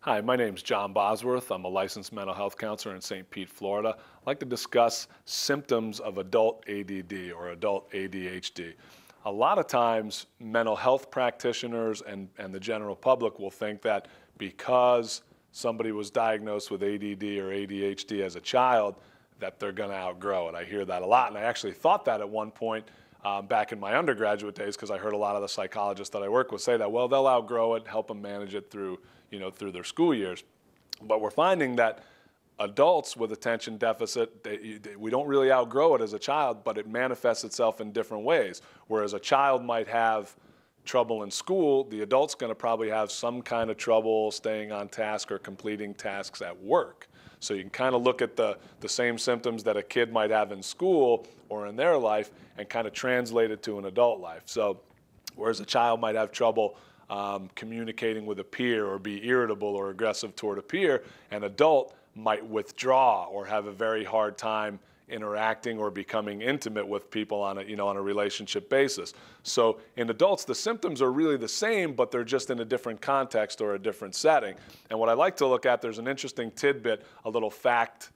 Hi, my name is John Bosworth. I'm a licensed mental health counselor in St. Pete, Florida. I'd like to discuss symptoms of adult ADD or adult ADHD. A lot of times, mental health practitioners and the general public will think that because somebody was diagnosed with ADD or ADHD as a child, that they're going to outgrow it. I hear that a lot, and I actually thought that at one point back in my undergraduate days because I heard a lot of the psychologists that I work with say that, well, they'll outgrow it, help them manage it through, through their school years. But we're finding that adults with attention deficit, we don't really outgrow it as a child, but it manifests itself in different ways. Whereas a child might have trouble in school, the adult's going to probably have some kind of trouble staying on task or completing tasks at work. So you can kind of look at the same symptoms that a kid might have in school or in their life and kind of translate it to an adult life. So whereas a child might have trouble communicating with a peer or be irritable or aggressive toward a peer, an adult might withdraw or have a very hard time interacting or becoming intimate with people on a relationship basis. So in adults, the symptoms are really the same, but they're just in a different context or a different setting. And what I like to look at, there's an interesting tidbit, a little fact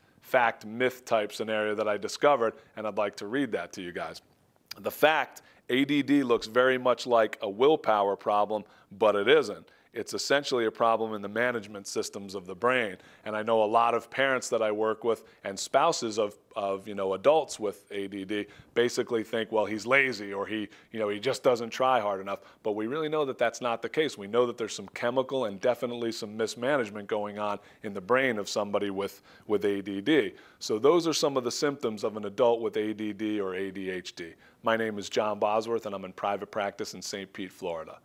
myth type scenario that I discovered, and I'd like to read that to you guys. The fact, ADD looks very much like a willpower problem, but it isn't. It's essentially a problem in the management systems of the brain. And I know a lot of parents that I work with and spouses of adults with ADD basically think, well, he's lazy or he just doesn't try hard enough. But we really know that that's not the case. We know that there's some chemical and definitely some mismanagement going on in the brain of somebody with ADD. So those are some of the symptoms of an adult with ADD or ADHD. My name is John Bosworth, and I'm in private practice in St. Pete, Florida.